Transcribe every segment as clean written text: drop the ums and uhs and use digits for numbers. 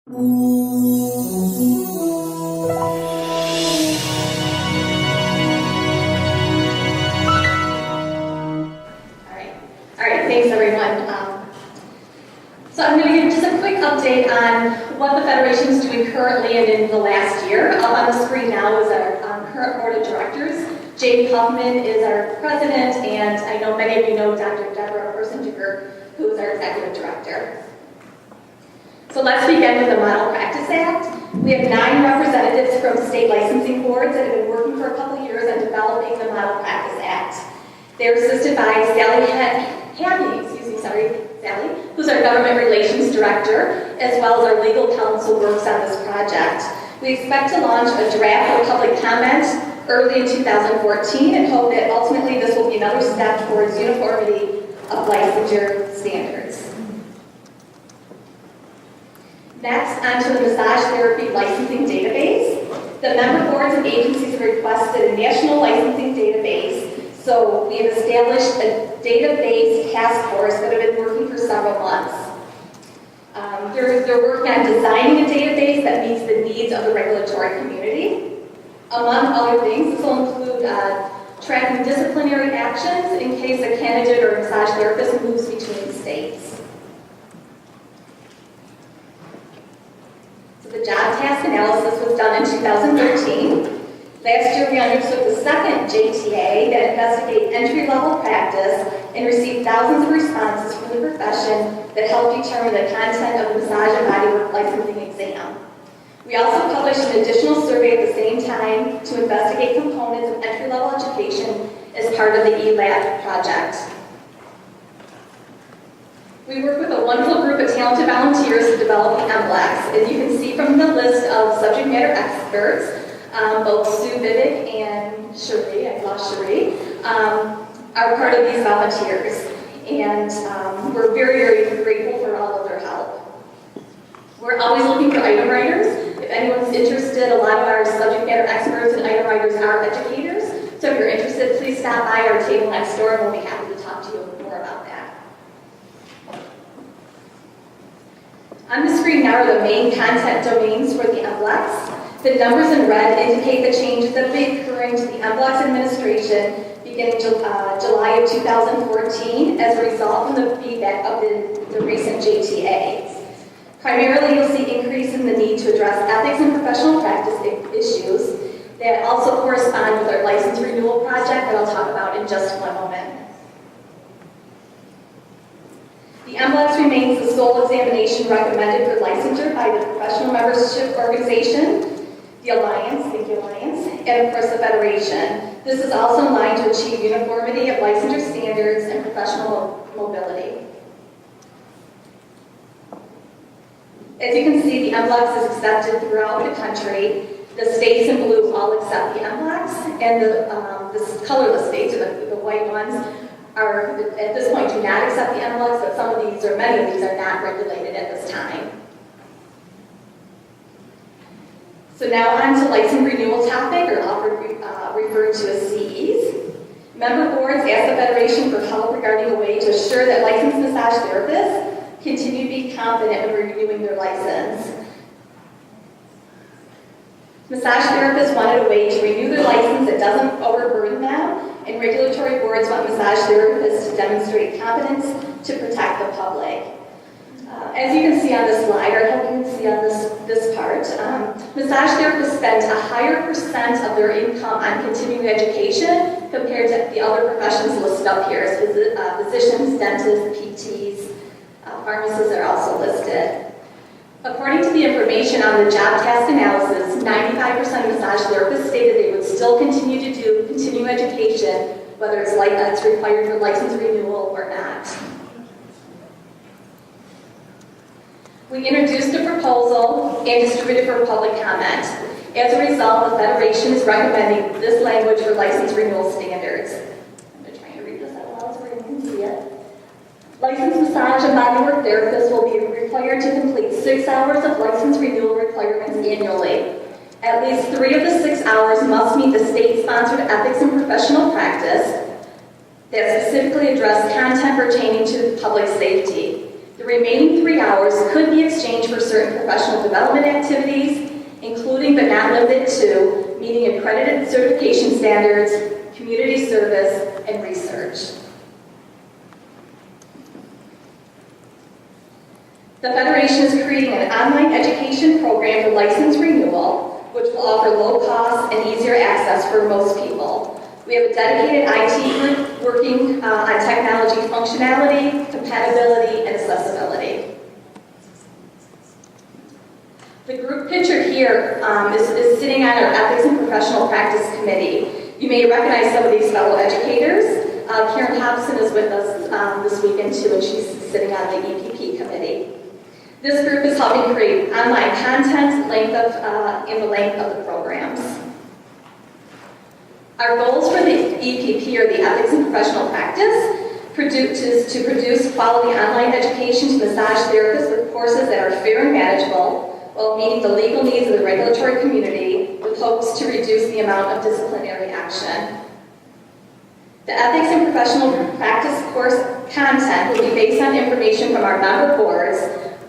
Thanks everyone. So I'm going to give just a quick update on what the Federation is doing currently and in the last year. Up on the screen now is our current board of directors. Jamie Huffman is our president, and I know many of you know Dr. Deborah Persinger, who is our executive director. So let's begin with the Model Practice Act. We have 9 representatives from state licensing boards that have been working for a couple of years on developing the Model Practice Act. They're assisted by Sally, who's our government relations director, as well as our legal counsel works on this project. We expect to launch a draft for public comment early in 2014 and hope that ultimately this will be another step towards uniformity of licensure standards. Next, onto the massage therapy licensing database. The member boards and agencies have requested a national licensing database. So we have established a database task force that have been working for several months. They're working on designing a database that meets the needs of the regulatory community. Among other things, this will include tracking disciplinary actions in case a candidate or massage therapist moves between states. So the job task analysis was done in 2013. Last year, we undertook the second JTA that investigated entry-level practice and received thousands of responses from the profession that helped determine the content of the massage and bodywork licensing exam. We also published an additional survey at the same time to investigate components of entry-level education as part of the eLab project. We work with a wonderful group of talented volunteers to develop the MBLEX. As you can see from the list of subject matter experts, both Sue Vivek and Cherie, are part of these volunteers. And we're very, very grateful for all of their help. We're always looking for item writers. If anyone's interested, a lot of our subject matter experts and item writers are educators. So if you're interested, please stop by our table next door and we'll be happy to talk to you more about that. On the screen now are the main content domains for the MBLEX. The numbers in red indicate the changes that will be occurring to the MBLEX administration beginning July of 2014 as a result from the feedback of the recent JTAs. Primarily, you'll see increase in the need to address ethics and professional practice issues that also correspond with our license renewal project that I'll talk about in just one moment. The MBLEX remains the sole examination recommended for licensure by the professional membership organization, the Alliance, and of course the Federation. This is also in line to achieve uniformity of licensure standards and professional mobility. As you can see, the MBLEX is accepted throughout the country. The states in blue all accept the MBLEX, and the colorless states, or the white ones, are at this point do not accept the MBLEX, but some of these, or many of these, are not regulated at this time. So now on to license renewal topic, or often referred to as CEs. Member boards ask the Federation for help regarding a way to assure that licensed massage therapists continue to be confident when renewing their license. Massage therapists wanted a way to renew their license that doesn't overburden them, and regulatory boards want massage therapists to demonstrate competence to protect the public. As you can see on this slide, or I hope you can see on this part, massage therapists spend a higher percent of their income on continuing education compared to the other professions listed up here. So physicians, dentists, PTs, pharmacists are also listed. According to the information on the job task analysis, 95% of massage therapists stated they would still continue to do continuing education, whether it's required for license renewal or not. We introduced a proposal and distributed for public comment. As a result, the Federation is recommending this language for license renewal standards. I'm trying to read this out loud so you can see it. Licensed massage and bodywork therapists will be required to complete 6 hours of license renewal requirements annually. At least 3 of the 6 hours must meet the state-sponsored ethics and professional practice that specifically address content pertaining to public safety. The remaining 3 hours could be exchanged for certain professional development activities, including but not limited to meeting accredited certification standards, community service, and research. The Federation is creating an online education program for license renewal, which will offer low cost and easier access for most people. We have a dedicated IT group working on technology functionality, compatibility, and accessibility. The group pictured here is sitting on our Ethics and Professional Practice Committee. You may recognize some of these fellow educators. Karen Hobson is with us this weekend too, and she's sitting on the EPP committee. This group is helping create online content and the length of the programs. Our goals for the EPP, or the Ethics and Professional Practice, is to produce quality online education to massage therapists with courses that are fair and manageable while meeting the legal needs of the regulatory community with hopes to reduce the amount of disciplinary action. The Ethics and Professional Practice course content will be based on information from our member boards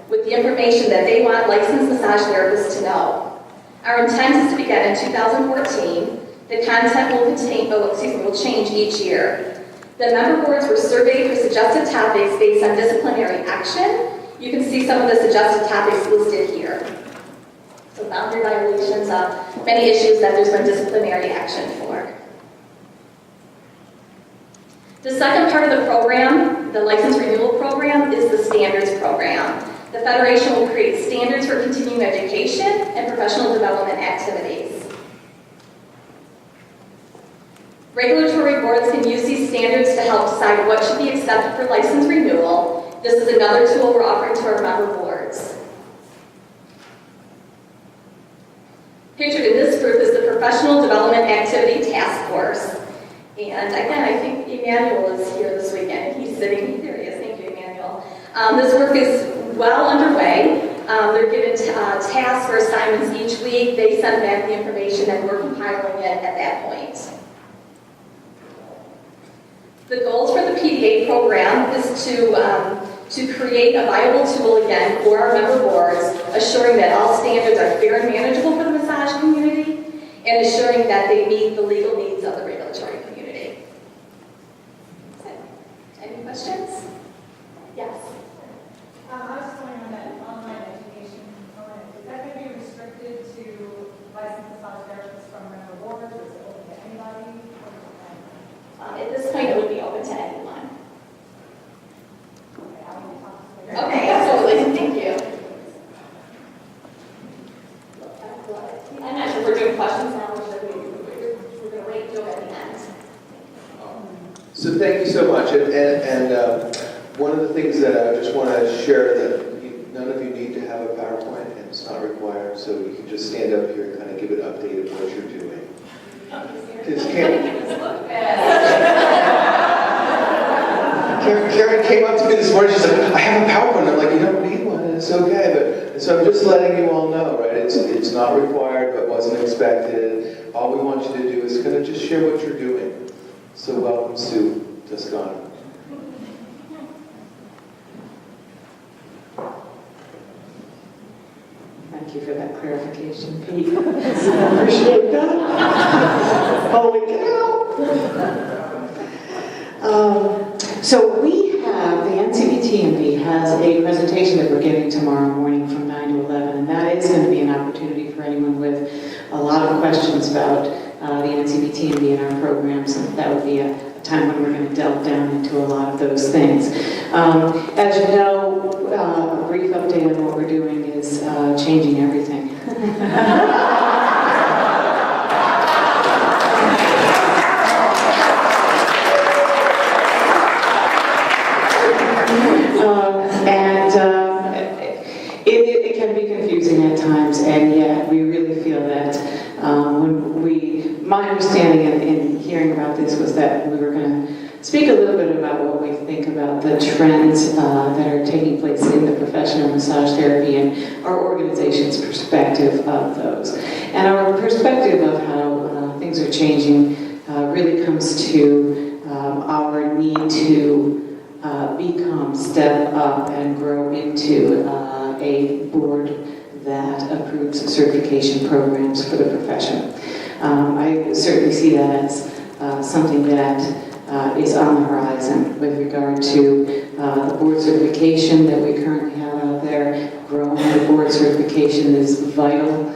with the information that they want licensed massage therapists to know. Our intent is to begin in 2014. The content will change each year. The member boards were surveyed for suggested topics based on disciplinary action. You can see some of the suggested topics listed here. So boundary violations, many issues that there's been disciplinary action for. The second part of the program, the license renewal program, is the standards program. The Federation will create standards for continuing education and professional development activities. Regulatory boards can use these standards to help decide what should be accepted for license renewal. This is another tool we're offering to our member boards. Pictured in this group is the Professional Development Activity Task Force. And again, I think Emmanuel is here this weekend, and he's sitting, there he is, thank you, Emmanuel. This work is well underway. They're given tasks or assignments each week. They send back the information, and we're compiling it at that point. The goals for the PDA program is to create a viable tool again for our member boards, assuring that all standards are fair and manageable for the massage community, and assuring that they meet the legal needs of the regulatory community. Any questions? Yes. I was just wondering on that online education component, is that going to be restricted to licensed massage therapists from member boards, or is it open to anybody? At this point, it would be open to anyone. Okay, I will talk to you later. Okay, absolutely. Thank you. I'm not sure if we're doing questions now, or should we're going to wait until at the end. So thank you so much. And one of the things that I just want to share that none of you need to have a PowerPoint, and it's not required, so you can just stand up here and kind of give an update of what you're doing. Karen came up to me this morning, she said, I have a PowerPoint. I'm like, you don't need one, and it's okay. But so I'm just letting you all know, right? It's not required, but wasn't expected. All we want you to do is kind of just share what you're doing. So welcome, Sue Toscano. Thank you for that clarification, Pete. I appreciate that. Holy cow! So we have, the NCBTMB has a presentation that we're giving tomorrow morning from 9 to 11, and that is going to be an opportunity for anyone with a lot of questions about the NCBTMB and our programs, and that would be a time when we're going to delve down into a lot of those things. As you know, a brief update on what we're doing is changing everything. It can be confusing at times, and yet we really feel that my understanding in hearing about this was that we were going to speak a little bit about what we think about the trends that are taking place in the professional massage therapy and our organization's perspective of those. And our perspective of how things are changing really comes to our need to step up and grow into a board that approves certification programs for the profession. I certainly see that as something that is on the horizon with regard to the board certification that we currently have out there. Growing the board certification is vital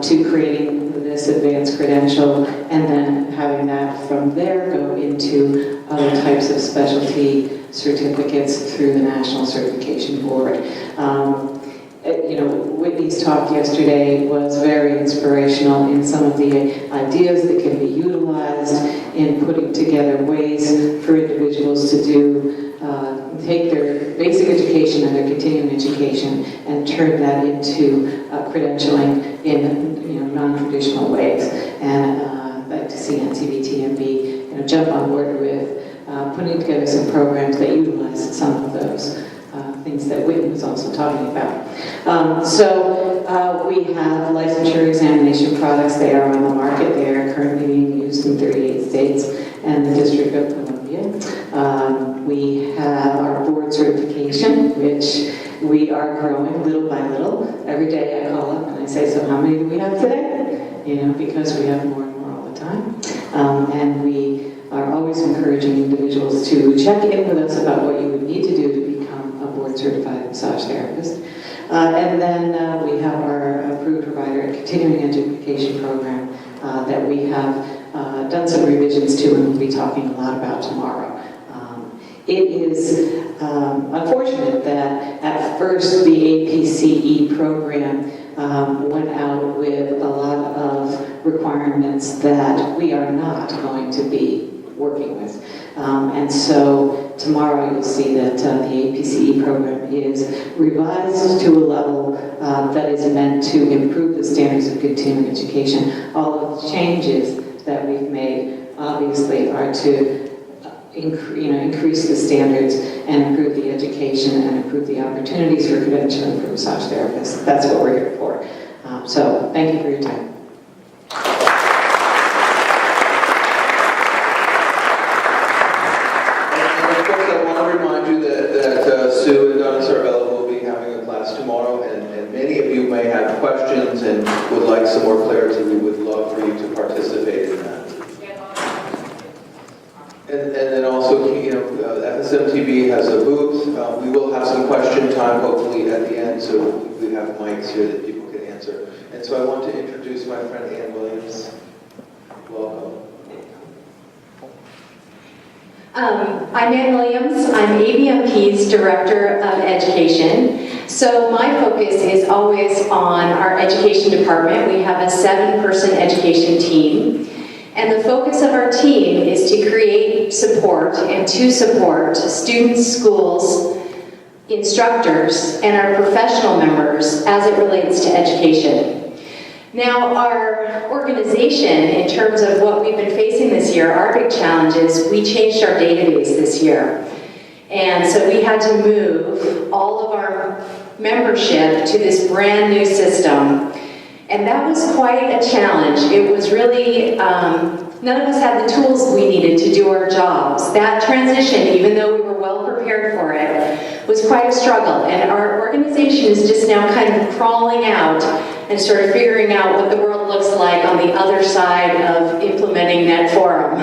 to creating this advanced credential, and then having that from there go into other types of specialty certificates through the National Certification Board. Whitney's talk yesterday was very inspirational in some of the ideas that can be utilized in putting together ways for individuals to take their basic education and their continuing education and turn that into credentialing in non-traditional ways. And I'd like to see NCBTMB jump on board with putting together some programs that utilize some of those things that Whitney was also talking about. We have licensure examination products. They are on the market. They are currently being used in 38 states and the District of Columbia. We have our board certification, which we are growing little by little. Every day I call up and I say, so how many do we have today? Because we have more and more all the time. And we are always encouraging individuals to check in with us about what you would need to do to become a board-certified massage therapist. And then we have our approved provider continuing education program that we have done some revisions to and we'll be talking a lot about tomorrow. It is unfortunate that at first the APCE program went out with a lot of requirements that we are not going to be working with. And so tomorrow you'll see that the APCE program is revised to a level that is meant to improve the standards of continuing education. All of the changes that we've made obviously are to increase the standards and improve the education and improve the opportunities for credentialing for massage therapists. That's what we're here for. So thank you for your time. Sue and Donna Sarvella will be having a class tomorrow, and many of you may have questions and would like some more clarity. We would love for you to participate in that. And then also, FSMTB has a booth. We will have some question time, hopefully, at the end, so we have mics here that people can answer. And so I want to introduce my friend Ann Williams. Welcome. I'm Ann Williams. I'm ABMP's Director of Education. So my focus is always on our education department. We have a 7-person education team. And the focus of our team is to create support and to support students, schools, instructors, and our professional members as it relates to education. Now, our organization, in terms of what we've been facing this year, our big challenge is we changed our database this year. And so we had to move all of our membership to this brand new system. And that was quite a challenge. It was really, none of us had the tools we needed to do our jobs. That transition, even though we were well prepared for it, was quite a struggle. And our organization is just now kind of crawling out and sort of figuring out what the world looks like on the other side of implementing NetForum.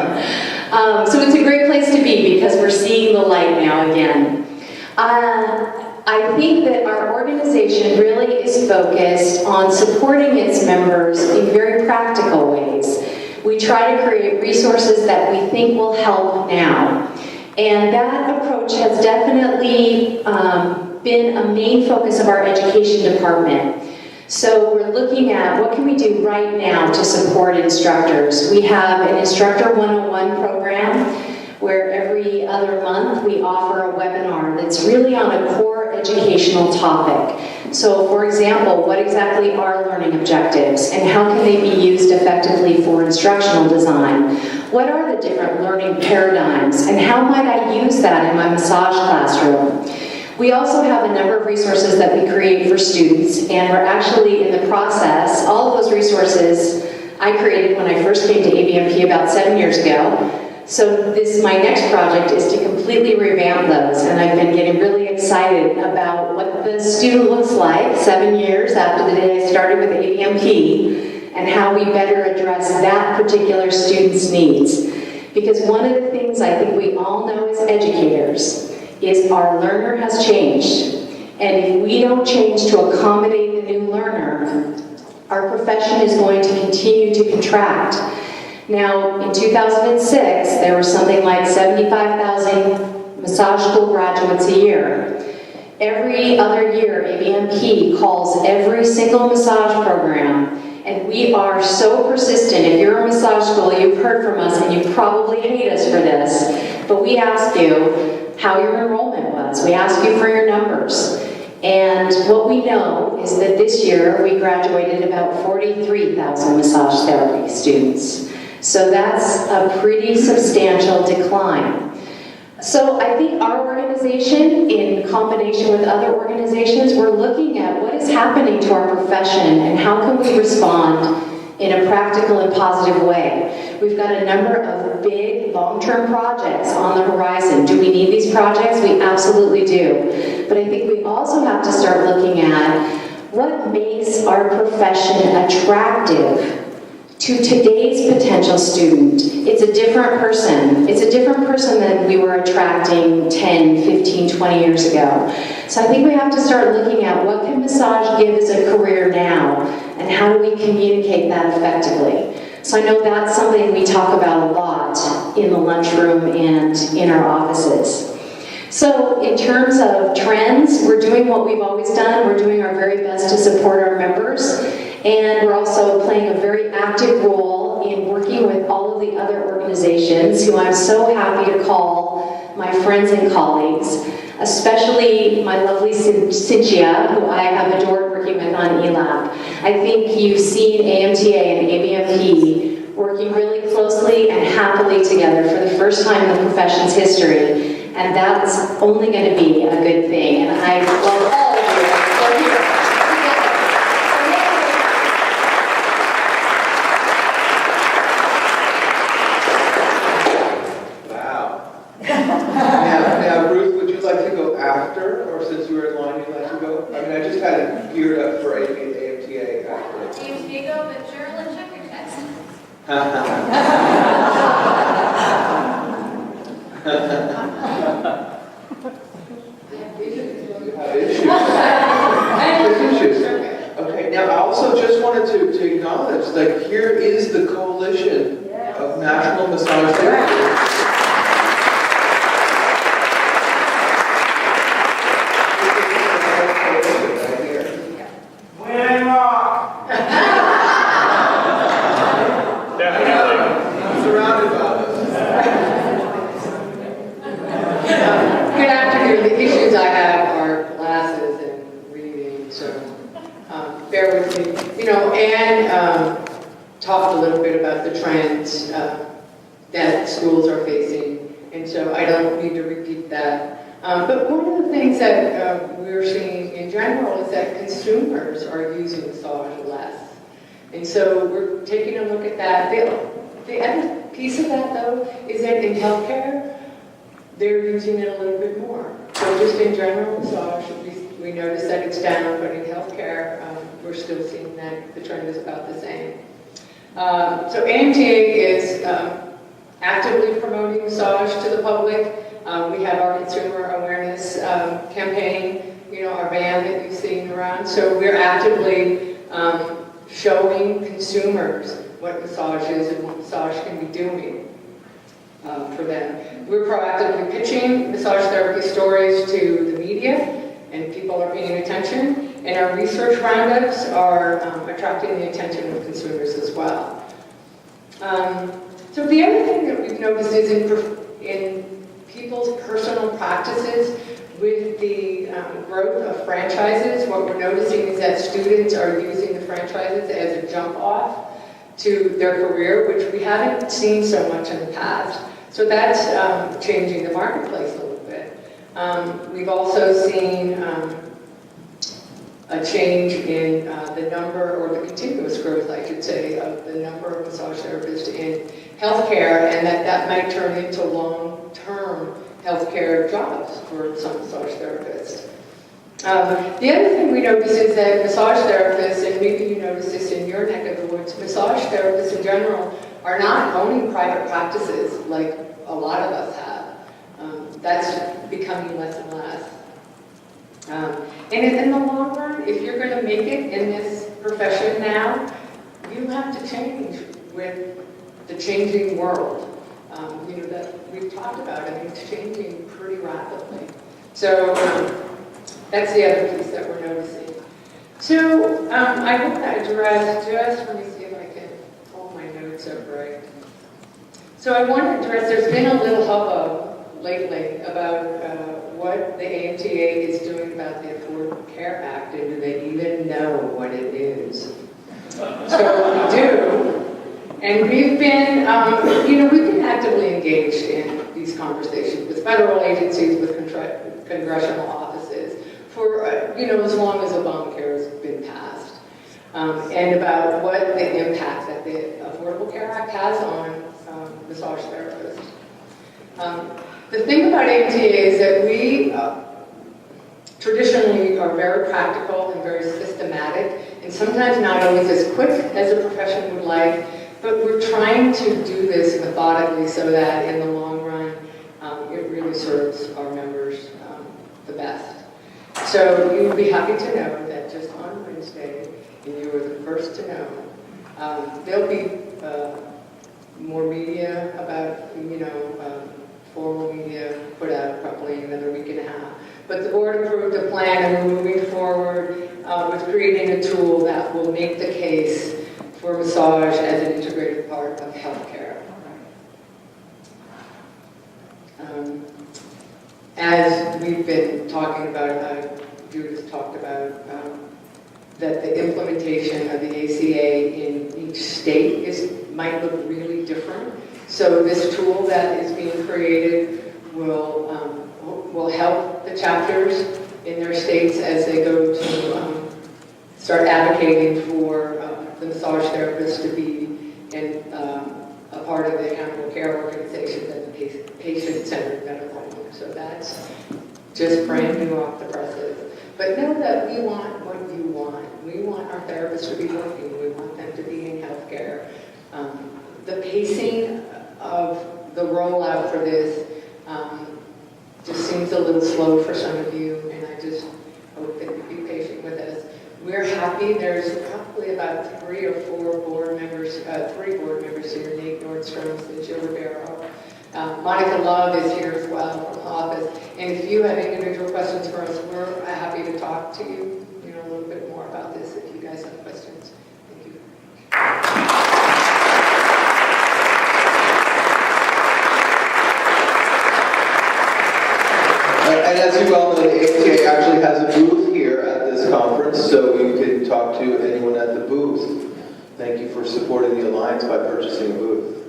So it's a great place to be because we're seeing the light now again. I think that our organization really is focused on supporting its members in very practical ways. We try to create resources that we think will help now. And that approach has definitely been a main focus of our education department. So we're looking at what can we do right now to support instructors. We have an Instructor 101 program where every other month we offer a webinar that's really on a core educational topic. So for example, what exactly are learning objectives and how can they be used effectively for instructional design? What are the different learning paradigms and how might I use that in my massage classroom? We also have a number of resources that we create for students, and we're actually in the process, all of those resources I created when I first came to ABMP about 7 years ago. So my next project is to completely revamp those, and I've been getting really excited about what the student looks like 7 years after the day I started with ABMP, and how we better address that particular student's needs. Because one of the things I think we all know as educators is our learner has changed. And if we don't change to accommodate the new learner, our profession is going to continue to contract. Now, in 2006, there were something like 75,000 massage school graduates a year. Every other year, ABMP calls every single massage program, and we are so persistent. If you're a massage school, you've heard from us, and you probably hate us for this, but we ask you how your enrollment was. We ask you for your numbers. And what we know is that this year, we graduated about 43,000 massage therapy students. So that's a pretty substantial decline. So I think our organization, in combination with other organizations, we're looking at what is happening to our profession and how can we respond in a practical and positive way. We've got a number of big long-term projects on the horizon. Do we need these projects? We absolutely do. But I think we also have to start looking at what makes our profession attractive to today's potential student. It's a different person. It's a different person than we were attracting 10, 15, 20 years ago. So I think we have to start looking at what can massage give as a career now, and how do we communicate that effectively. So I know that's something we talk about a lot in the lunchroom and in our offices. So in terms of trends, we're doing what we've always done. We're doing our very best to support our members. And we're also playing a very active role in working with all of the other organizations who I'm so happy to call my friends and colleagues, especially my lovely Cynthia, who I have adored working with on ELAB. I think you've seen AMTA and ABMP working really closely and happily together for the first time in the profession's history, and that's only going to be a good thing. And I love all of you. So here, together. Now, Ruth, would you like to go after, or since you were in line, you'd like to go? I mean, I just had it geared up for AMTA after. AMTA go, but journal and check your text. You have issues. Okay, now I also just wanted to acknowledge, like, here is the coalition of national massage therapists. Good afternoon. The issues I have are glasses and reading, so bear with me. You know, Anne talked a little bit about the trends that schools are facing, and so I don't need to repeat that. But one of the things that we're seeing in general is that consumers are using massage less. And so we're taking a look at that. The other piece of that, though, is that in healthcare, they're using it a little bit more. So just in general massage, we notice that it's down, but in healthcare, we're still seeing that the trend is about the same. So AMTA is actively promoting massage to the public. We have our consumer awareness campaign, you know, our van that you've seen around. So we're actively showing consumers what massage is and what massage can be doing for them. We're proactively pitching massage therapy stories to the media, and people are paying attention. And our research roundups are attracting the attention of consumers as well. So the other thing that we've noticed is in people's personal practices, with the growth of franchises, what we're noticing is that students are using the franchises as a jump off to their career, which we haven't seen so much in the past. So that's changing the marketplace a little bit. We've also seen a change in the number, or the continuous growth, I should say, of the number of massage therapists in healthcare, and that might turn into long-term healthcare jobs for some massage therapists. The other thing we notice is that massage therapists, and maybe you notice this in your neck of the woods, massage therapists in general are not owning private practices like a lot of us have. That's becoming less and less. And in the long run, if you're going to make it in this profession now, you have to change with the changing world. That we've talked about. I mean, it's changing pretty rapidly. So that's the other piece that we're noticing. So I want to address, let me see if I can pull my notes up right. So I want to address, there's been a little hubbub lately about what the AMTA is doing about the Affordable Care Act, and do they even know what it is? So we do. And we've been, we've been actively engaged in these conversations with federal agencies, with congressional offices for, as long as Obamacare has been passed, and about what the impact that the Affordable Care Act has on massage therapists. The thing about AMTA is that we traditionally are very practical and very systematic, and sometimes not always as quick as a profession would like. But we're trying to do this methodically so that in the long run, it really serves our members the best. So you would be happy to know that just on Wednesday, and you were the first to know, there'll be more media about, formal media put out probably in another week and a half. But the board approved a plan, and we're moving forward with creating a tool that will make the case for massage as an integrated part of healthcare. As we've been talking about, Judith talked about, that the implementation of the ACA in each state might look really different. So this tool that is being created will help the chapters in their states as they go to start advocating for the massage therapist to be a part of the accountable care organizations and the patient-centered medical home. So that's just brand new off the presses. But know that we want what you want. We want our therapists to be working. We want them to be in healthcare. The pacing of the rollout for this just seems a little slow for some of you, and I just hope that you be patient with us. We're happy. There's probably about 3 or 4 board members, 3 board members here, Nate Nordstrom, Jill Ribeiro. Monica Love is here as well from the office. And if you have individual questions for us, we're happy to talk to you, a little bit more about this if you guys have questions. Thank you. And as you well know, the AMTA actually has a booth here at this conference, so you can talk to anyone at the booth. Thank you for supporting the Alliance by purchasing a booth.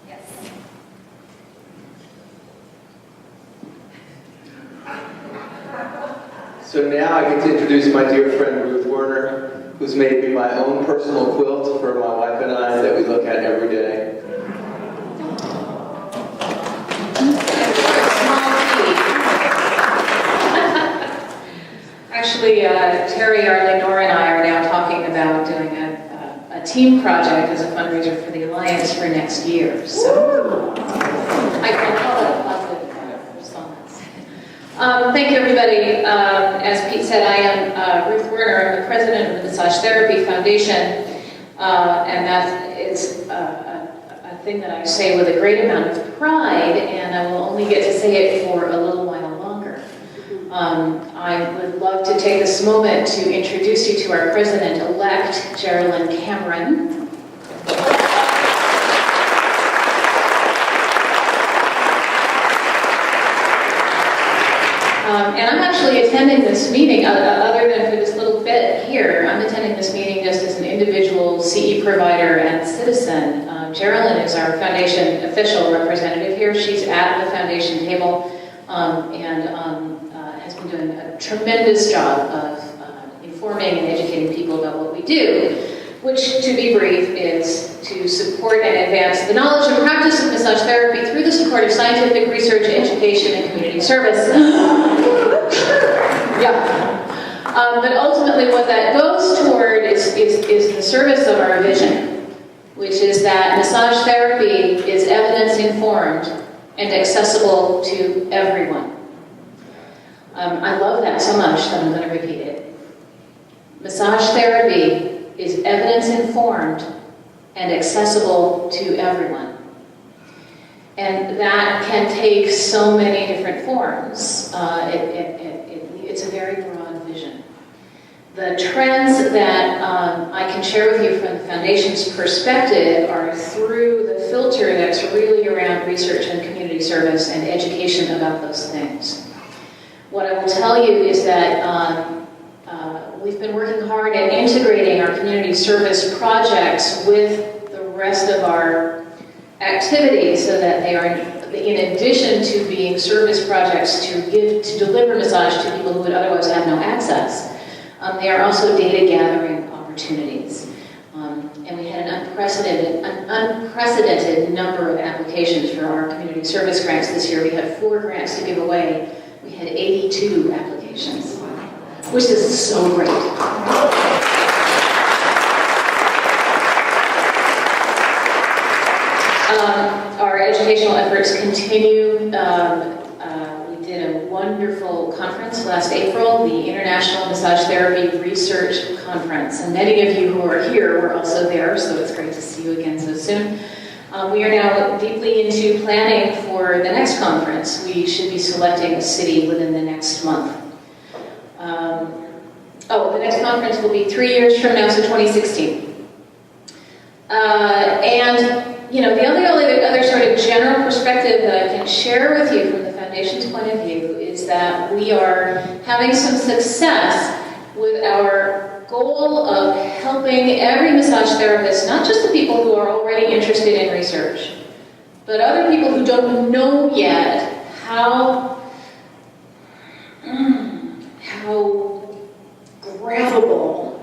Yes. So now I get to introduce my dear friend Ruth Werner, who's made me my own personal quilt for my wife and I that we look at every day. Actually, Terry, Lenore, and I are now talking about doing a team project as a fundraiser for the Alliance for next year. So I can call it a positive response. Thank you, everybody. As Pete said, I am Ruth Werner. I'm the president of the Massage Therapy Foundation, and that is a thing that I say with a great amount of pride, and I will only get to say it for a little while longer. I would love to take this moment to introduce you to our president-elect, Geraldine Cameron. And I'm actually attending this meeting, other than for this little bit here, I'm attending this meeting just as an individual CE provider and citizen. Geraldine is our foundation official representative here. She's at the foundation table and has been doing a tremendous job of informing and educating people about what we do. which, to be brief, is to support and advance the knowledge and practice of massage therapy through the support of scientific research, education, and community service. But ultimately what that goes toward is the service of our vision, which is that massage therapy is evidence-informed and accessible to everyone. I love that so much that I'm going to repeat it. Massage therapy is evidence-informed and accessible to everyone. And that can take so many different forms. It's a very broad vision. The trends that I can share with you from the Foundation's perspective are through the filter that's really around research and community service and education about those things. What I will tell you is that we've been working hard at integrating our community service projects with the rest of our activities so that they are, in addition to being service projects to deliver massage to people who would otherwise have no access, they are also data gathering opportunities. And we had an unprecedented number of applications for our community service grants this year. We had 4 grants to give away. We had 82 applications, which is so great. Our educational efforts continue. We did a wonderful conference last April, the International Massage Therapy Research Conference. And many of you who are here were also there, so it's great to see you again so soon. We are now deeply into planning for the next conference. We should be selecting a city within the next month. The next conference will be 3 years from now, so 2016. The only other sort of general perspective that I can share with you from the Foundation's point of view is that we are having some success with our goal of helping every massage therapist, not just the people who are already interested in research, but other people who don't know yet how grabbable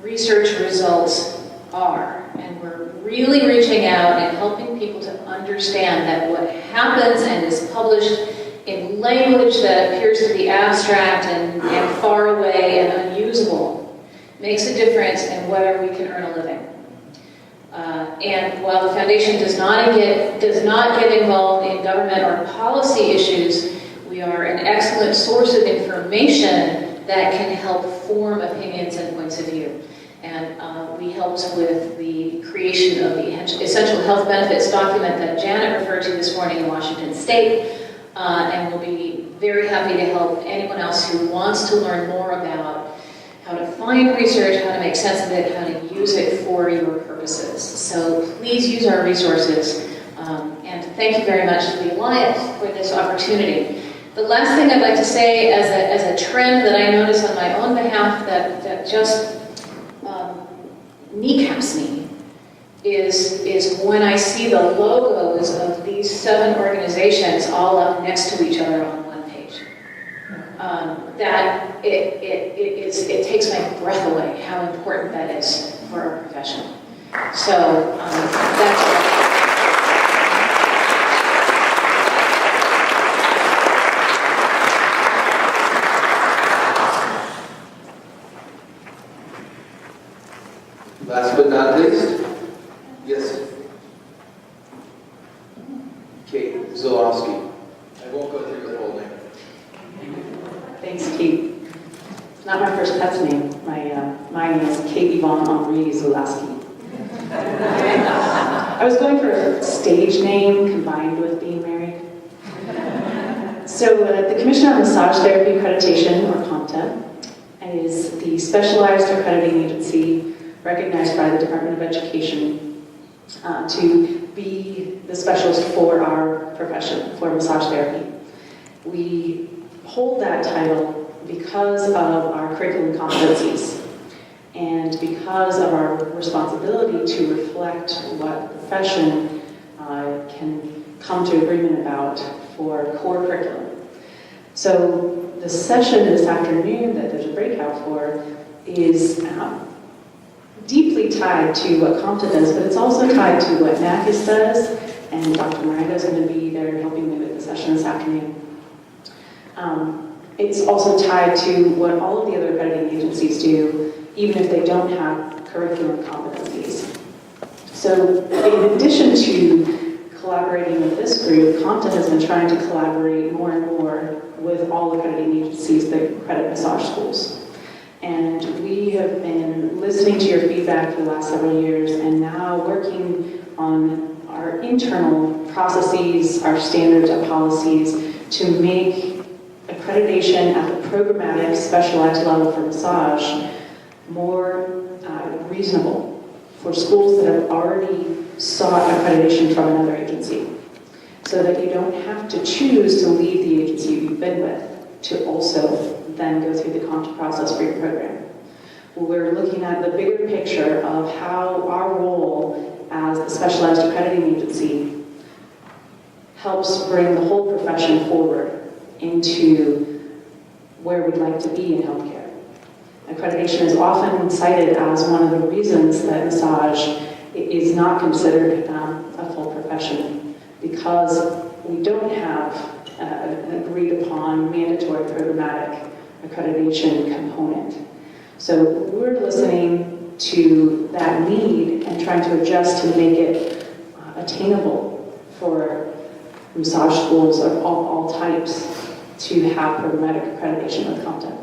research results are. And we're really reaching out and helping people to understand that what happens and is published in language that appears to be abstract and far away and unusable makes a difference in whether we can earn a living. And while the Foundation does not get involved in government or policy issues, we are an excellent source of information that can help form opinions and points of view. And we helped with the creation of the Essential Health Benefits document that Janet referred to this morning in Washington State. And we'll be very happy to help anyone else who wants to learn more about how to find research, how to make sense of it, how to use it for your purposes. So please use our resources. And thank you very much to the Alliance for this opportunity. The last thing I'd like to say as a trend that I notice on my own behalf that just kneecaps me is when I see the logos of these 7 organizations all up next to each other on one page. That it takes my breath away how important that is for our profession. So that's all. Last but not least, yes, Kate Zalowski. I won't go through your whole name. Thanks, Kate. It's not my first pet's name. My name is Kate Yvonne Henri Zalowski. I was going for a stage name combined with being married. So the Commission on Massage Therapy Accreditation, or COMTA, is the specialized accrediting agency recognized by the Department of Education to be the specialist for our profession, for massage therapy. We hold that title because of our curriculum competencies and because of our responsibility to reflect what the profession can come to agreement about for core curriculum. So the session this afternoon that there's a breakout for is deeply tied to what CompTIA does, but it's also tied to what NACIS does, and Dr. Miranda is going to be there helping me with the session this afternoon. It's also tied to what all of the other accrediting agencies do, even if they don't have curriculum competencies. So in addition to collaborating with this group, CompTIA has been trying to collaborate more and more with all accrediting agencies that accredit massage schools. And we have been listening to your feedback for the last several years and now working on our internal processes, our standards, our policies to make accreditation at the programmatic specialized level for massage more reasonable for schools that have already sought accreditation from another agency, so that you don't have to choose to leave the agency you've been with to also then go through the CompTIA process for your program. We're looking at the bigger picture of how our role as the specialized accrediting agency helps bring the whole profession forward into where we'd like to be in healthcare. Accreditation is often cited as one of the reasons that massage is not considered a full profession, because we don't have an agreed upon mandatory programmatic accreditation component. So we're listening to that need and trying to adjust to make it attainable for massage schools of all types to have programmatic accreditation with CompTIA.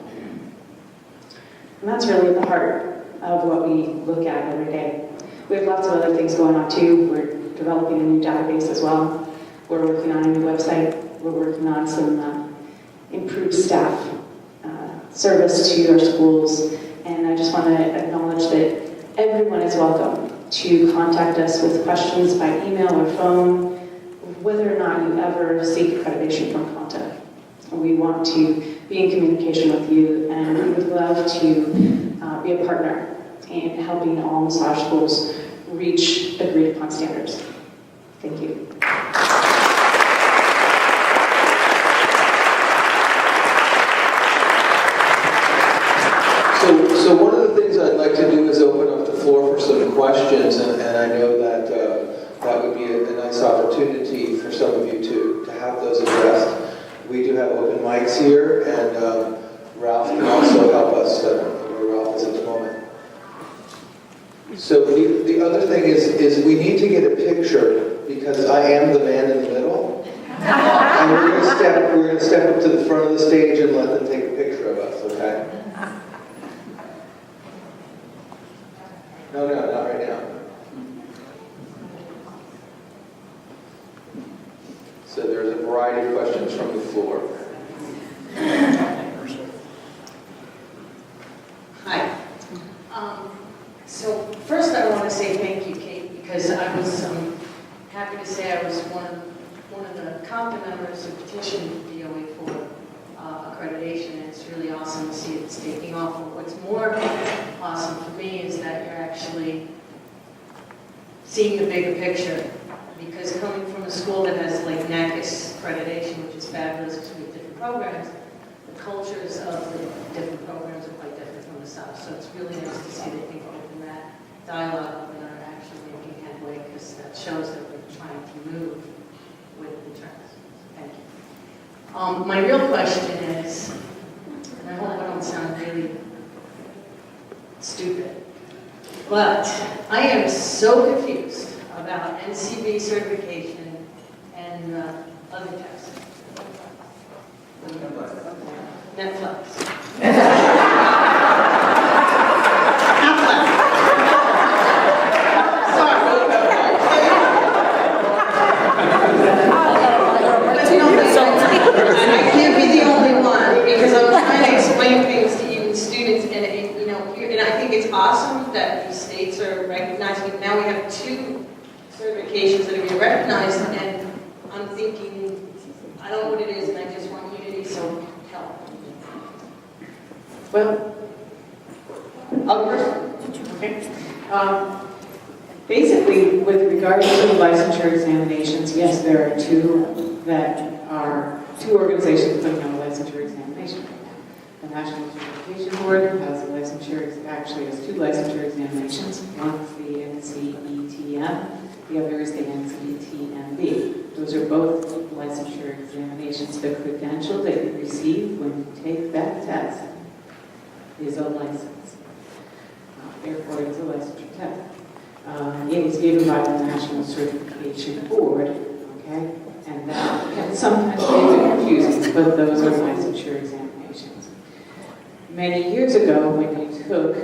And that's really at the heart of what we look at every day. We have lots of other things going on too. We're developing a new database as well. We're working on a new website. We're working on some improved staff service to our schools. And I just want to acknowledge that everyone is welcome to contact us with questions by email or phone, whether or not you ever seek accreditation from CompTIA. We want to be in communication with you, and we would love to be a partner in helping all massage schools reach agreed upon standards. Thank you. So one of the things I'd like to do is open up the floor for some questions, and I know that that would be a nice opportunity for some of you to have those addressed. We do have open mics here, and Ralph can also help us where Ralph is at the moment. So the other thing is we need to get a picture, because I am the man in the middle, and we're going to step up to the front of the stage and let them take a picture of us, okay? No, not right now. So there's a variety of questions from the floor. Hi. So first I want to say thank you, Kate, because I was happy to say I was one of the CompTIA members who petitioned DOE for accreditation, and it's really awesome to see it's taking off. But what's more awesome for me is that you're actually seeing the bigger picture, because coming from a school that has like NACIS accreditation, which is fabulous because we have different programs, the cultures of the different programs are quite different from the South. So it's really nice to see that you've opened that dialogue and are actually making headway, because that shows that we're trying to move with the trends. Thank you. My real question is, and I hope I don't sound really stupid, but I am so confused about NCB certification and other tests. Netflix. I can't be the only one, because I'm trying to explain things to even students, and and I think it's awesome that these states are recognizing it. Now we have 2 certifications that are being recognized, and I'm thinking, I don't know what it is, and I just want unity, so help. Well, Okay. basically, with regard to licensure examinations, yes, there are 2 organizations putting on a licensure examination right now. And National Certification Board has a licensure, actually has two licensure examinations. One is the NCETM, the other is the NCETMB. Those are both licensure examinations. The credential that you receive when you take that test is a license. Therefore, it's a licensure test. It is given by the National Certification Board, okay? And that can sometimes be a bit confusing, but those are licensure examinations. Many years ago, when you took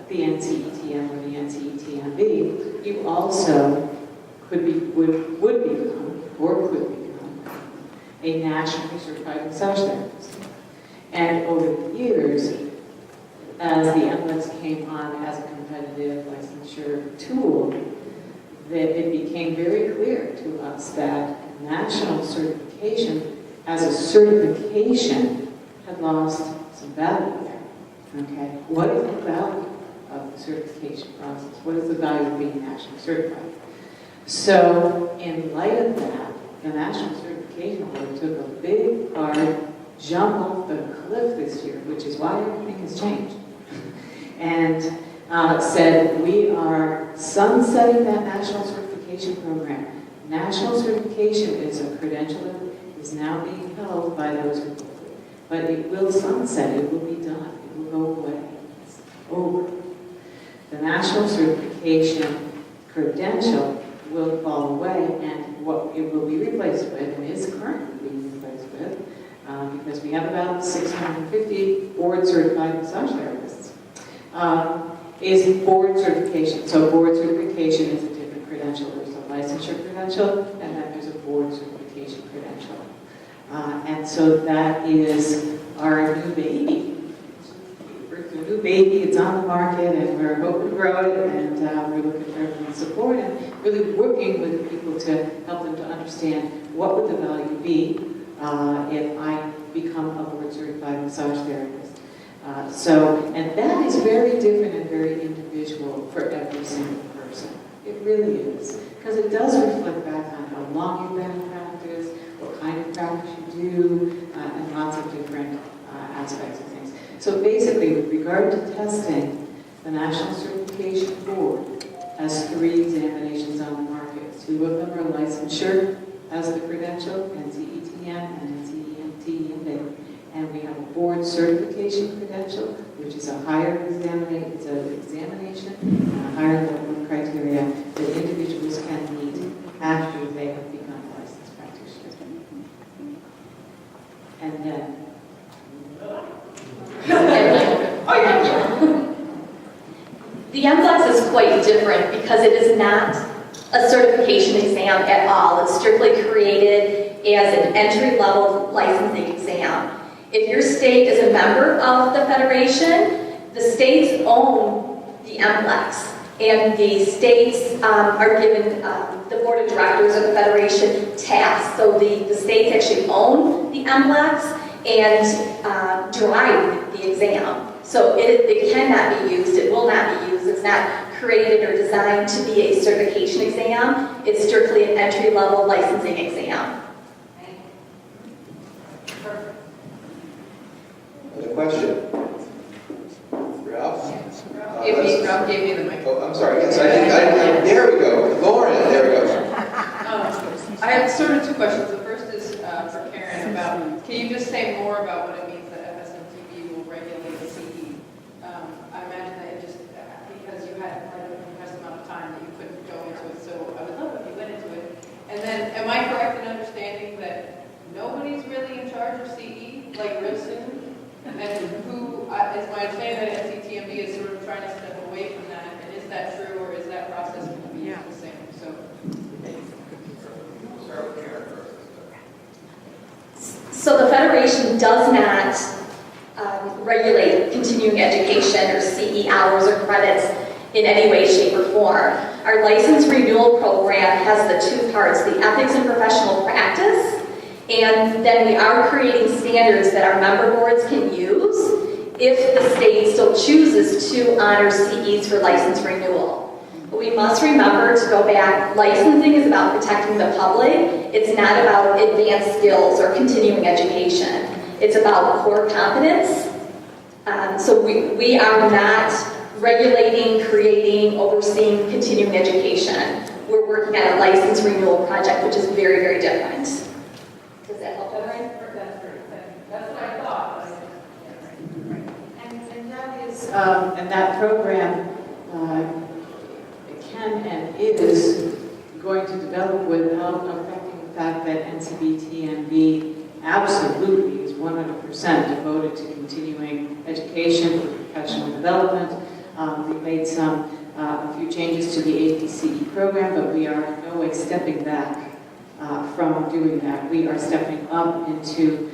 the NCETM or the NCETMB, you also would become a nationally certified massage therapist. And over the years, as the NLEX came on as a competitive licensure tool, that it became very clear to us that national certification as a certification had lost some value there. Okay, what is the value of the certification process? What is the value of being nationally certified? So, in light of that, the National Certification Board took a big, hard jump off the cliff this year, which is why everything has changed. And said, we are sunsetting that national certification program. National certification is a credential that is now being held by those people. But it will sunset, it will be done, it will go away. It's over. The national certification credential will fall away, and what it will be replaced with, and is currently being replaced with, because we have about 650 board-certified massage therapists, is board certification. So board certification is a different credential. There's a licensure credential, and then there's a board certification credential. And so that is our new baby. It's a new baby, it's on the market, and we're hoping to grow it, and we're looking for everyone's support, and really working with people to help them to understand what would the value be if I become a board certified massage therapist. And that is very different and very individual for every single person. It really is. Because it does reflect back on how long you've been in practice, what kind of practice you do, and lots of different aspects of things. So basically, with regard to testing, the National Certification Board has 3 examinations on the market. 2 of them are licensure as the credential, NCETM and NCETMB. And we have a board certification credential, which is a higher examination and a higher level of criteria that individuals can meet after they have become licensed practitioners. And then, The NCLEX is quite different because it is not a certification exam at all. It's strictly created as an entry-level licensing exam. If your state is a member of the federation, the states own the NCLEX, and the states are given, the board of directors of the federation tasks. So the states actually own the NCLEX and drive the exam. So it cannot be used, it will not be used. It's not created or designed to be a certification exam. It's strictly an entry-level licensing exam. Another question? Ralph? Ralph gave me the microphone. Oh, I'm sorry, yes, there we go. Lauren, there we go. I have sort of 2 questions. The first is for Karen about, can you just say more about what it means that FSMTB will regulate the CE? I imagine that it just, because you had quite a compressed amount of time that you couldn't go into it, so I would love if you went into it. And then, am I correct in understanding that nobody's really in charge of CE, like real soon? And who, is my understanding that NCTMB is sort of trying to step away from that, and is that true, or is that process going to be the same? So the federation does not regulate continuing education or CE hours or credits in any way, shape, or form. Our license renewal program has the 2 parts, the ethics and professional practice, and then we are creating standards that our member boards can use if the state still chooses to honor CEs for license renewal. But we must remember to go back, licensing is about protecting the public. It's not about advanced skills or continuing education. It's about core competence So we are not regulating, creating, overseeing continuing education. We're working on a license renewal project, which is very, very different. Does that help, Erin? That's what I thought. And that is, and that program can and is going to develop without affecting the fact that NCBTNB absolutely is 100% devoted to continuing education for professional development. We've made a few changes to the APCE program, but we are in no way stepping back from doing that. We are stepping up into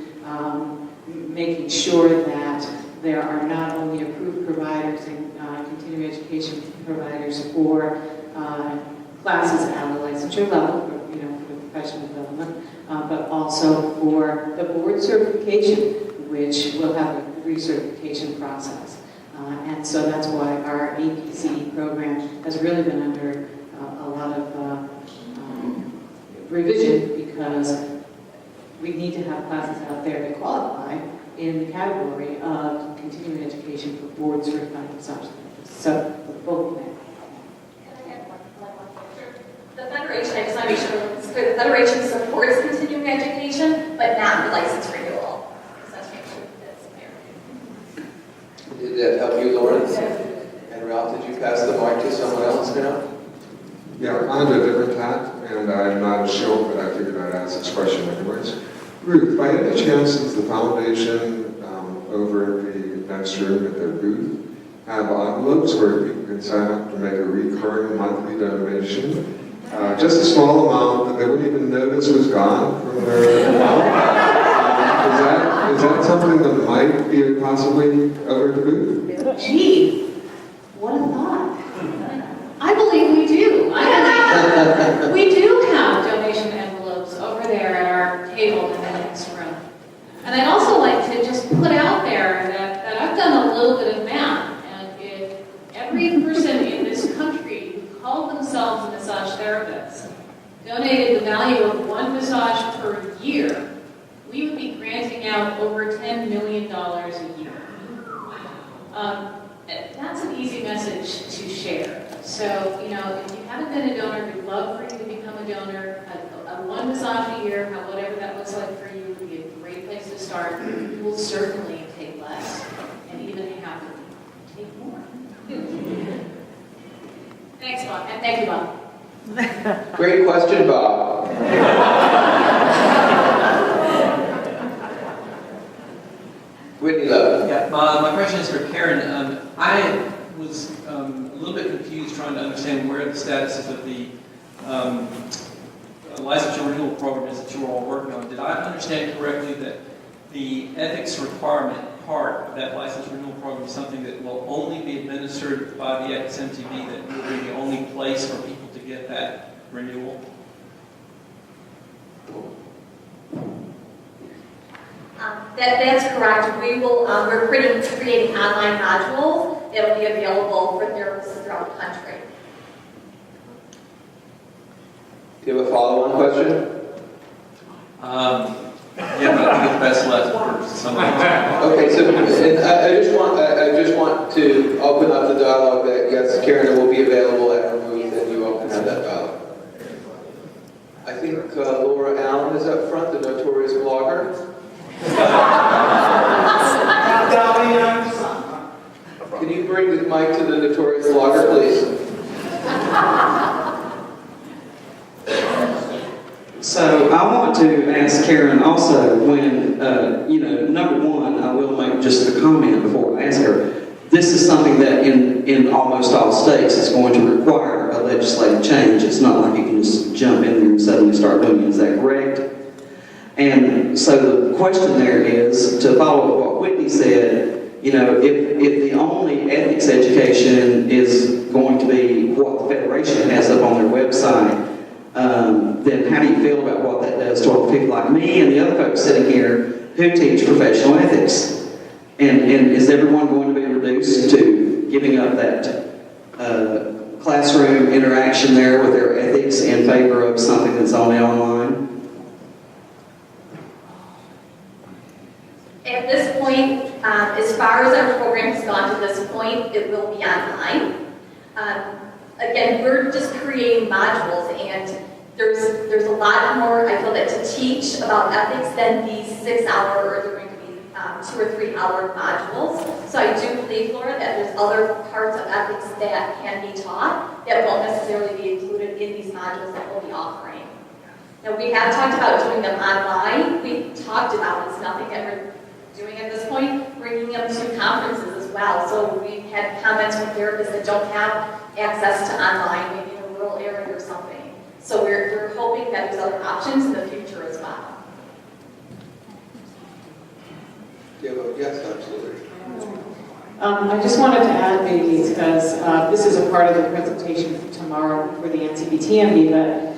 making sure that there are not only approved providers and continuing education providers for classes at a licensure level, for professional development, but also for the board certification, which will have a recertification process. And so that's why our APCE program has really been under a lot of revision, because we need to have classes out there that qualify in the category of continuing education for board certified massage therapists. So both of them. The Federation, I just want to make sure it's clear, the Federation supports continuing education, but not the license renewal. So let's make sure that's clear. Did that help you, Lauren? And Ralph, did you pass the mic to someone else now? Yeah, I'm a different hat, and I'm not a shill, but I figured I'd ask this question anyways. Ruth, by any chance, does the foundation over at the next room at their booth have envelopes where people can sign up to make a recurring monthly donation? Just a small amount that they wouldn't even notice was gone from their account. Is that something that might be possibly over at the booth? Gee, what a thought. I believe we do. We do have donation envelopes over there at our table in the next room. And I'd also like to just put out there that I've done a little bit of math, and if every person in this country who called themselves a massage therapist donated the value of one massage per year, we would be granting out over $10 million a year. That's an easy message to share. So, if you haven't been a donor, we'd love for you to become a donor. A one massage a year, whatever that looks like for you, would be a great place to start. You will certainly take less, and even happily take more. Thanks, Bob, and thank you, Bob. Great question, Bob. Whitney Love. Yeah, my question is for Karen. I was a little bit confused trying to understand where the status is of the licensure renewal program is that you are all working on. Did I understand correctly that the ethics requirement part of that license renewal program is something that will only be administered by the XMTV, that will be the only place for people to get that renewal? That's correct. We're creating online modules that will be available for therapists throughout the country. Do you have a follow-on question? Yeah, but I think it's best left for someone else. Okay, so I just want to open up the dialogue that yes, Karen will be available at her booth, and you all can have that dialogue. I think Laura Allen is up front, the notorious blogger. Can you bring the mic to the notorious blogger, please? So I want to ask Karen also when, number one, I will make just a comment before I ask her. This is something that in almost all states is going to require a legislative change. It's not like you can just jump in there and suddenly start doing it. Is that correct? And so the question there is, to follow up what Whitney said, if the only ethics education is going to be what the Federation has up on their website, then how do you feel about what that does to people like me and the other folks sitting here who teach professional ethics? And is everyone going to be reduced to giving up that classroom interaction there with their ethics in favor of something that's only online? At this point, as far far as our program has gone to this point, it will be online. Again, we're just creating modules, and there's a lot more, I feel, that to teach about ethics than these 6-hour, or they're going to be 2 or 3 hour modules. So I do believe, Laura, that there's other parts of ethics that can be taught that won't necessarily be included in these modules that we'll be offering. Now, we have talked about doing them online. We've talked about, it's nothing that we're doing at this point, bringing them to conferences as well. So we've had comments from therapists that don't have access to online, maybe in a rural area or something. So we're hoping that there's other options in the future as well. Yeah, well, yes, absolutely. I just wanted to add, maybe, because this is a part of the presentation for tomorrow for the NCBTMB, but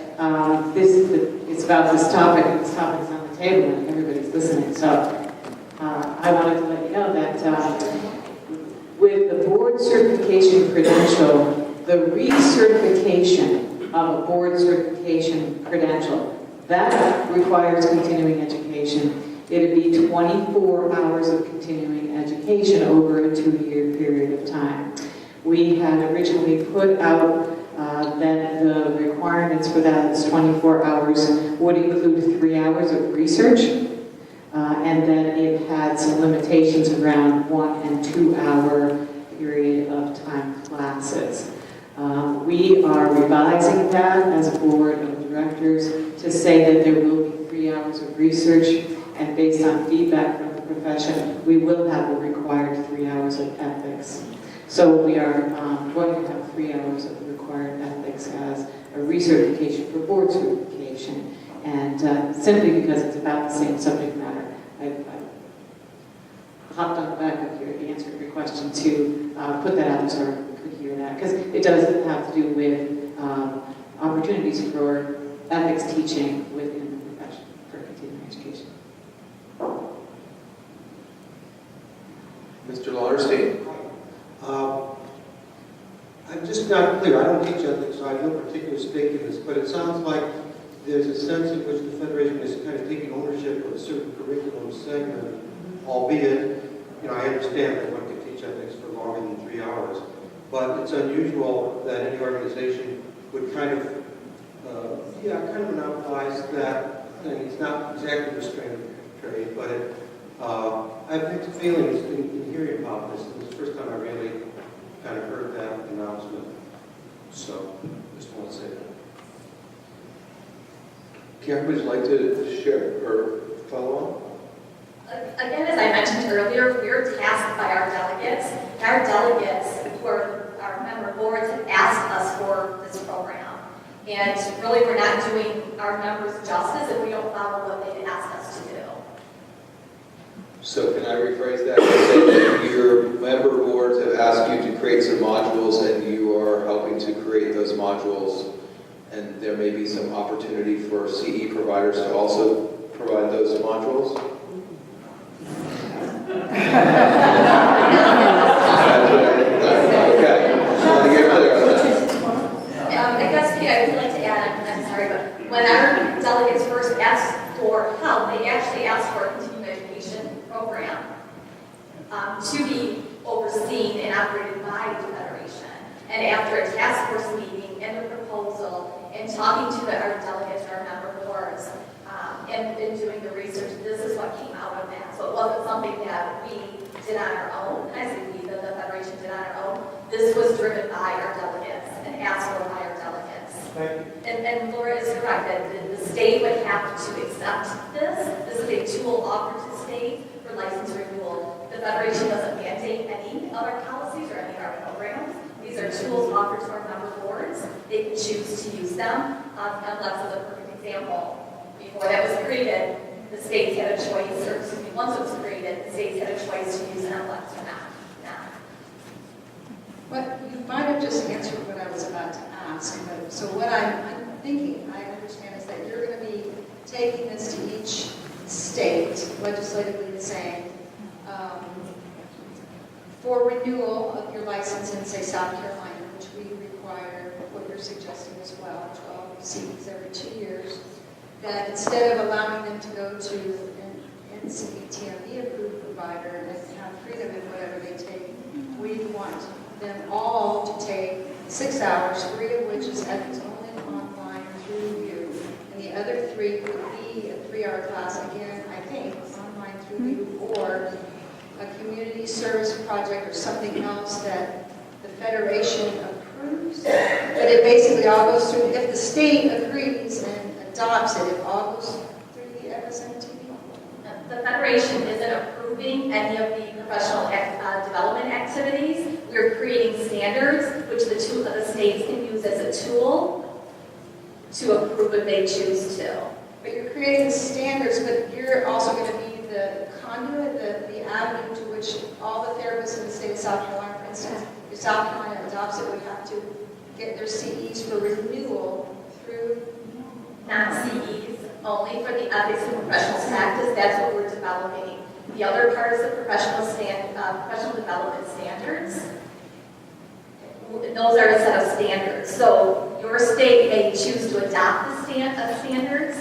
it's about this topic, and this topic is on the table, and everybody's listening. So I wanted to let you know that with the board certification credential, the recertification of a board certification credential, that requires continuing education. It'd be 24 hours of continuing education over a 2-year period of time. We had originally put out that the requirements for that is 24 hours would include 3 hours of research, and then it had some limitations around 1 and 2 hour period of time classes. We are revising that as a board of directors to say that there will be 3 hours of research, and based on feedback from the profession, we will have the required 3 hours of ethics. So we are going to have 3 hours of required ethics as a recertification for board certification, and simply because it's about the same subject matter. I hopped on the back of your answer to your question to put that out so everyone could hear that, because it does have to do with opportunities for ethics teaching within the profession for continuing education. Mr. Lauderstein. I'm just not clear. I don't teach ethics, so I have no particular stake in this, but it sounds like there's a sense in which the Federation is kind of taking ownership of a certain curriculum segment, albeit, I understand that one can teach ethics for longer than 3 hours, but it's unusual that any organization would kind of monopolize that thing. It's not exactly restraint of trade, but I have mixed feelings in hearing about this. It's the first time I really kind of heard that announcement. So, just want to say that. Karen, would you like to share or follow on? Again, as I mentioned earlier, we're tasked by our delegates. Our delegates, who are our member boards, have asked us for this program. And really, we're not doing our members justice if we don't follow what they've asked us to do. So can I rephrase that and say that your member boards have asked you to create some modules and you are helping to create those modules, and there may be some opportunity for CE providers to also provide those modules? Okay. Just want to get clear on that. I guess, Pete, I would like to add, I'm sorry, but when our delegates first asked for help, they actually asked for a continuing education program to be overseen and operated by the Federation. And after a task force meeting and the proposal and talking to our delegates, our member boards, and doing the research, this is what came out of that. So it wasn't something that we did on our own. I say we, that the Federation did on our own. This was driven by our delegates and asked for by our delegates. And Laura is correct that the state would have to accept this. This is a tool offered to the state for license renewal. The Federation doesn't mandate any of our policies or any of our programs. These are tools offered to our member boards. They can choose to use them. NLEX is a perfect example. Before that was created, the states had a choice, or excuse me, once it was created, the states had a choice to use NLEX or not. But you might have just answered what I was about to ask. But, so what I'm thinking, I understand, is that you're going to be taking this to each state, legislatively the same, for renewal of your license in, say, South Carolina, which we require what you're suggesting as well, 12 CEs every 2 years, that instead of allowing them to go to an NCBTMB approved provider and have freedom in whatever they take. We want them all to take 6 hours, 3 of which is ethics only online through you. And the other 3 could be a 3-hour class, again, I think, online through you, or a community service project or something else that the Federation approves. But it basically all goes through, if the state agrees and adopts it, it all goes through the FSMTV. The Federation isn't approving any of the professional development activities. We're creating standards, which the states can use as a tool to approve if they choose to. But you're creating standards, but you're also going to be the conduit, the avenue to which all the therapists in the state of South Carolina, for instance, if South Carolina adopts it, would have to get their CEs for renewal through... Not CEs, only for the ethics and professional practice. That's what we're developing. The other part is the professional development standards. Those are a set of standards. So your state may choose to adopt the standards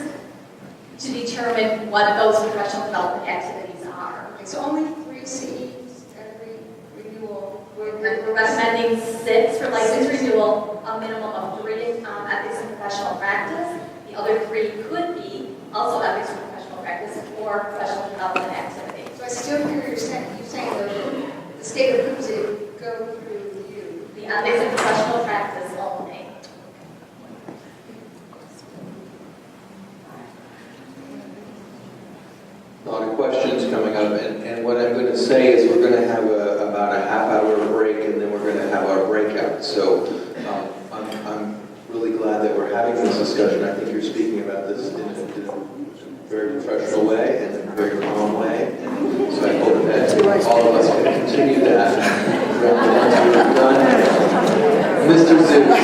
to determine what those professional development activities are. Okay, so only 3 CEs every renewal. We're recommending 6 for license renewal, a minimum of 3 in ethics and professional practice. The other 3 could be also ethics and professional practice or professional development activities. So I still hear you saying though that the state approves it, it would go through you. The ethics and professional practice only. A lot of questions coming up, and what I'm going to say is we're going to have about a half-hour break, and then we're going to have our breakout. So I'm really glad that we're having this discussion. I think you're speaking about this in a very professional way and in a very calm way. And so I hope that all of us can continue that throughout the months we've done. Mr. Zeus.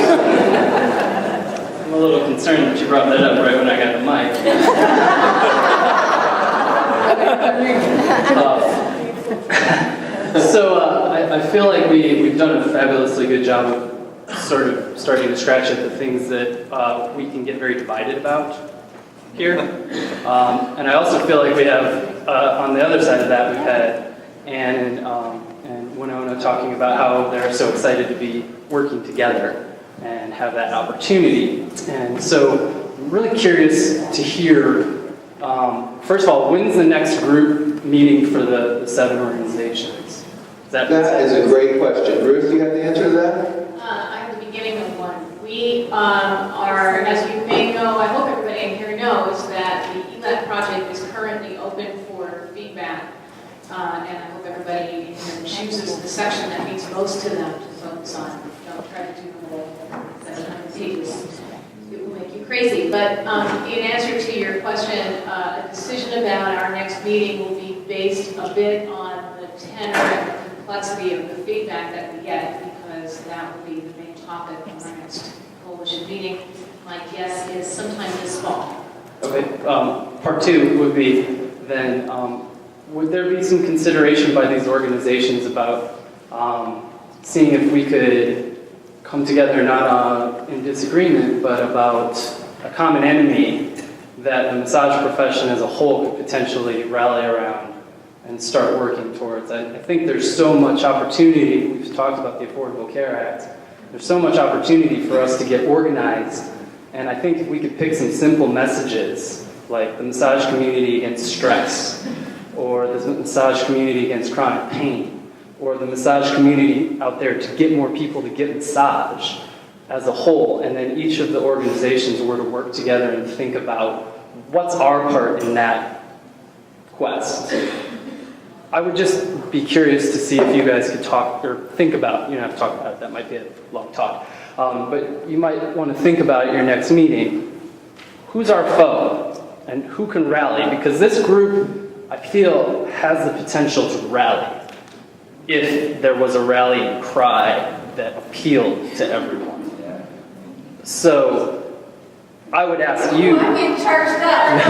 I'm a little concerned that you brought that up right when I got the mic. I feel like we've done a fabulously good job of sort of starting to scratch at the things that we can get very divided about here. And I also feel like we have, on the other side of that, we've had Ann and Winona talking about how they're so excited to be working together and have that opportunity. And so I'm really curious to hear, first of all, when's the next group meeting for the 7 organizations? That is a great question. Ruth, do you have the answer to that? I'm at the beginning of one. We are, as you may know, I hope everybody in here knows that the ELAT project is currently open for feedback. And I hope everybody in here chooses the section that means most to them to focus on. Don't try to do the whole 700 pages. It will make you crazy. But in answer to your question, a decision about our next meeting will be based a bit on the tenor and the complexity of the feedback that we get, because that will be the main topic of our next coalition meeting. My guess is sometime this fall. Okay, part 2 would be then, would there be some consideration by these organizations about seeing if we could come together not in disagreement, but about a common enemy that the massage profession as a whole could potentially rally around and start working towards? I think there's so much opportunity. We've talked about the Affordable Care Act. There's so much opportunity for us to get organized, and I think if we could pick some simple messages, like the massage community against stress, or the massage community against chronic pain, or the massage community out there to get more people to get massage as a whole, and then each of the organizations were to work together and think about what's our part in that quest. I would just be curious to see if you guys could talk or think about, you don't have to talk about it, that might be a long talk, but you might want to think about at your next meeting, who's our foe and who can rally? Because this group, I feel, has the potential to rally if there was a rallying cry that appealed to everyone. So I would ask you. I'm getting charged up.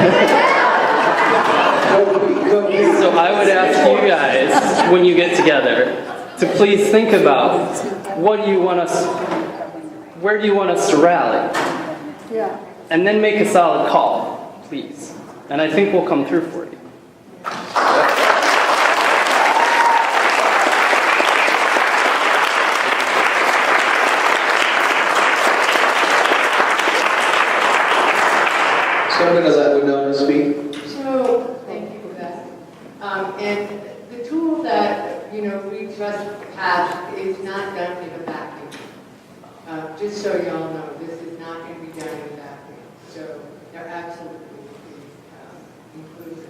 So I would ask you guys, when you get together, to please think about where do you want us to rally? Yeah. And then make a solid call, please. And I think we'll come through for you. just so y'all know, this is not going to be done in a vacuum. So they're absolutely inclusive.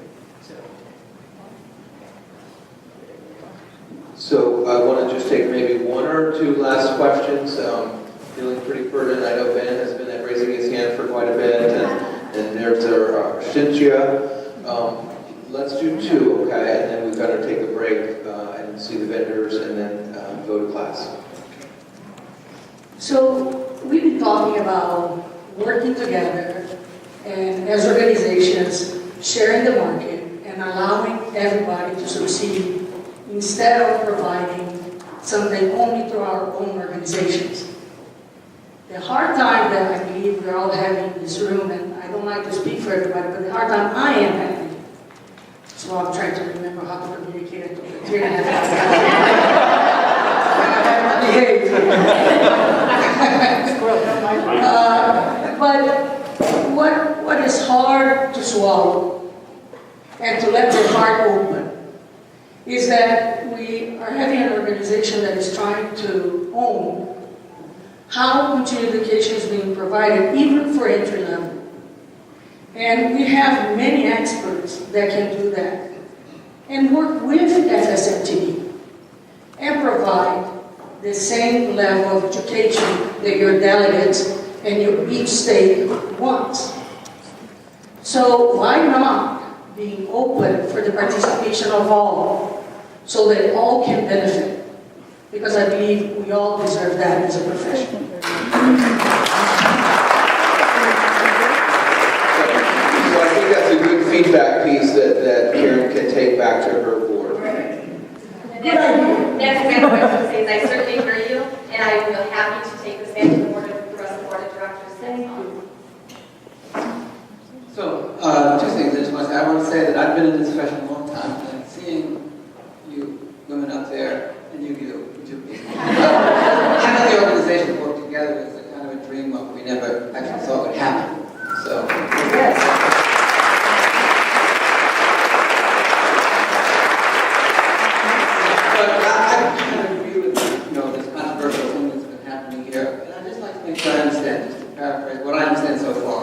So I want to just take maybe one or two last questions. Feeling pretty pertinent. I know Ben has been raising his hand for quite a bit, and there's our Cynthia. Let's do two, okay? And then we've got to take a break and see the vendors, and then go to class. So we've been talking about working together and as organizations sharing the market and allowing everybody to succeed instead of providing something only through our own organizations. The hard time that I believe we're all having in this room, and I don't like to speak for everybody, but the hard time I am having, so I'm trying to remember how to communicate it to the 3.5 But what is hard to swallow and to let your heart open is that we are having an organization that is trying to own how continuing education is being provided, even for entry level. And we have many experts that can do that and work with FSMTD and provide the same level of education that your delegates and each state wants. So why not being open for the participation of all so that all can benefit? Because I believe we all deserve that as a profession. So I think that's a good feedback piece that Karen can take back to her board. And that's exactly what I was going to say, is I certainly hear you, and I feel happy to take this back to the board of directors. So, two things. I want to say that I've been in this profession a long time, and seeing you women up there, and you two people, having the organization work together is a kind of a dream of we never actually thought would happen. So, but I kind of agree with this controversial thing that's been happening here, and I'd just like to make sure I understand, just to paraphrase what I understand so far.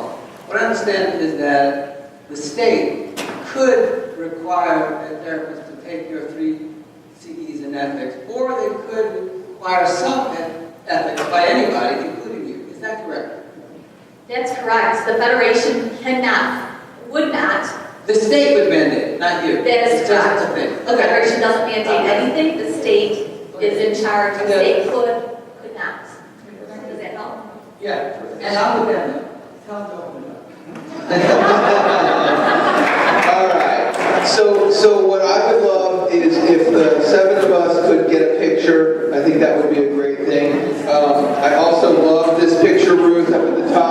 What I understand is that the state could require a therapist to take your 3 CEs in ethics, or they could require some ethics by anybody, including you. Is that correct? That's correct. The Federation would not. The state would mandate, not you. That is It's just correct. a thing. The Federation doesn't mandate anything. The state is in charge. The state could not. Does that help? Yeah, and I'm with them. Tell them to open it up. All right. So what I would love is if the 7 of us could get a picture. I think that would be a great thing. I also love this picture, Ruth, up at the top.